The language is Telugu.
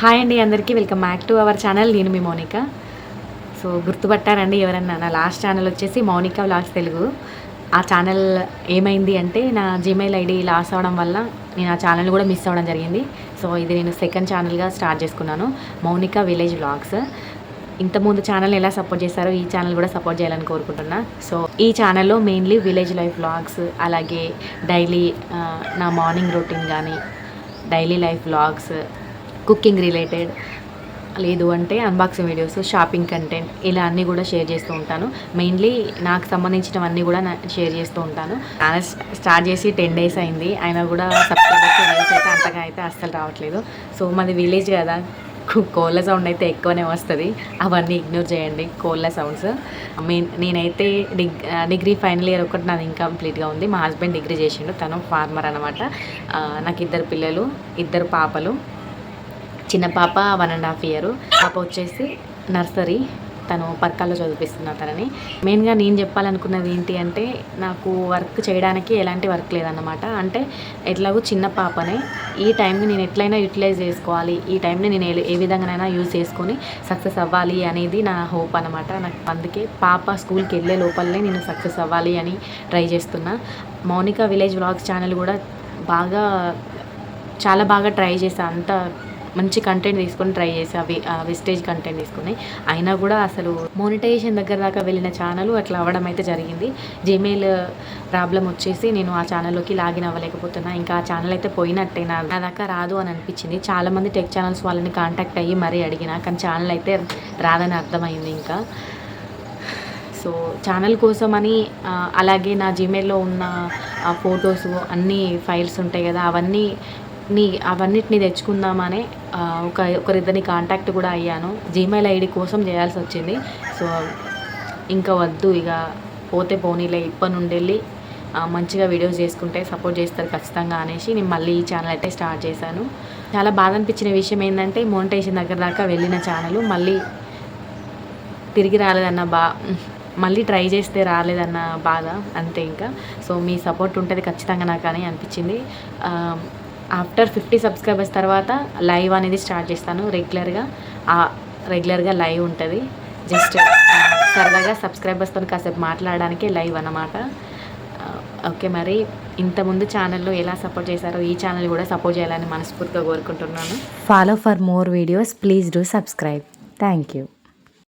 హాయ్ అండి, అందరికీ welcome back to our channel. నేను మీ మౌనిక. సో గుర్తుపట్టారండి ఎవరన్నా? నా లాస్ట్ ఛానల్ వచ్చేసి మౌనిక వ్లాగ్స్ తెలుగు. ఆ ఛానల్ ఏమైంది అంటే నా జీమెయిల్ ఐడి లాస్ అవ్వడం వల్ల నేను ఆ ఛానల్ కూడా మిస్ అవ్వడం జరిగింది. సో ఇది నేను సెకండ్ ఛానల్గా స్టార్ట్ చేసుకున్నాను, మౌనిక విలేజ్ వ్లాగ్స్. ఇంతకుముందు ఛానల్ ఎలా సపోర్ట్ చేశారో ఈ ఛానల్ కూడా సపోర్ట్ చేయాలని కోరుకుంటున్నా. సో ఈ ఛానల్లో మెయిన్లీ విలేజ్ లైఫ్ వ్లాగ్స్, అలాగే డైలీ నా మార్నింగ్ రొటీన్ కానీ, daily life vlogs, cooking related, లేదు అంటే అన్బాక్సింగ్ వీడియోస్, షాపింగ్ కంటెంట్, ఇలా అన్నీ కూడా షేర్ చేస్తూ ఉంటాను. మెయిన్లీ నాకు సంబంధించినవన్నీ కూడా షేర్ చేస్తూ ఉంటాను. ఛానల్ స్టార్ట్ చేసి 10 days అయింది, అయినా కూడా సబ్స్క్రైబర్స్ వ్యూస్ అయితే అంతగా అయితే అస్సలు రావట్లేదు. సో మాది విలేజ్ కదా, కోళ్ళ సౌండ్ అయితే ఎక్కువనే వస్తుంది, అవన్నీ ఇగ్నోర్ చేయండి. కోళ్ళ సౌండ్స్. నేనైతే డిగ్రీ ఫైనల్ ఇయర్ ఒకటి నాది ఇంకంప్లీట్గా ఉంది. మా హస్బెండ్ డిగ్రీ చేసిండు, తను ఫార్మర్ అనమాట. నాకు 2 పిల్లలు, 2 పాపలు. చిన్న పాప 1.5 years, పాప వచ్చేసి నర్సరీ, తను పర్కాల్లో చదివిస్తున్నా తనని. మెయిన్గా నేను చెప్పాలనుకున్నది ఏంటి అంటే, నాకు వర్క్ చేయడానికి ఎలాంటి వర్క్ లేదన్నమాట. అంటే ఎట్లాగో చిన్న పాపనే, ఈ టైంని నేను ఎట్లయినా యూటిలైజ్ చేసుకోవాలి, ఈ టైంని నేను ఏ విధంగానైనా యూజ్ చేసుకొని సక్సెస్ అవ్వాలి అనేది నా హోప్ అనమాట. నాకు అందుకే పాప స్కూల్కి వెళ్ళే లోపలనే నేను సక్సెస్ అవ్వాలి అని ట్రై చేస్తున్నా. మౌనిక విలేజ్ వ్లాగ్స్ ఛానల్ కూడా చాలా బాగా ట్రై చేశాను. అంత మంచి కంటెంట్ తీసుకొని ట్రై చేసి వెస్టేజ్ కంటెంట్ తీసుకుని, అయినా కూడా అసలు మోనిటైజేషన్ దగ్గర దాకా వెళ్ళిన ఛానల్ అట్లా అవ్వడం అయితే జరిగింది. జీమెయిల్ ప్రాబ్లం వచ్చేసి నేను ఆ ఛానల్లోకి లాగిన్ అవ్వలేకపోతున్నా. ఇంకా ఆ ఛానల్ అయితే పోయినట్టే, నా దాకా రాదు అని అనిపించింది. చాలామంది టెక్ ఛానల్స్ వాళ్ళని కాంటాక్ట్ అయ్యి మరీ అడిగిన, కానీ ఛానల్ అయితే రాదని అర్థమైంది. ఇంకా సో ఛానల్ కోసమని, అలాగే నా జీమెయిల్లో ఉన్న ఫొటోస్ అన్నీ ఫైల్స్ ఉంటాయి కదా, అవన్నిటిని తెచ్చుకుందామని ఒకరిద్దరిని కాంటాక్ట్ కూడా అయ్యాను. జీమెయిల్ ఐడి కోసం చేయాల్సి వచ్చింది. సో ఇంకా వద్దు, ఇక పోతే పోనీలే, ఇప్పటి నుండి వెళ్ళి మంచిగా వీడియోస్ చేసుకుంటే సపోర్ట్ చేస్తారు ఖచ్చితంగా అనేసి నేను మళ్ళీ ఈ ఛానల్ అయితే స్టార్ట్ చేశాను. చాలా బాధ అనిపించిన విషయం ఏంటంటే, మోనిటైజేషన్ దగ్గర దాకా వెళ్ళిన ఛానల్ మళ్ళీ తిరిగి రాలేదన్న మళ్ళీ ట్రై చేస్తే రాలేదన్న బాధ అంతే. ఇంకా సో మీ సపోర్ట్ ఉంటుంది ఖచ్చితంగా నాకు అని అనిపించింది. ఆఫ్టర్ 50 subscribers తర్వాత లైవ్ అనేది స్టార్ట్ చేస్తాను. రెగ్యులర్గా లైవ్ ఉంటుంది. జస్ట్ సరదాగా సబ్స్క్రైబర్స్తో కాసేపు మాట్లాడడానికి లైవ్ అన్నమాట. ఓకే, మరి ఇంతకుముందు ఛానల్లో ఎలా సపోర్ట్ చేశారో ఈ ఛానల్ కూడా సపోర్ట్ చేయాలని మనస్ఫూర్తిగా కోరుకుంటున్నాను. Follow for more videos, please do subscribe. Thank you.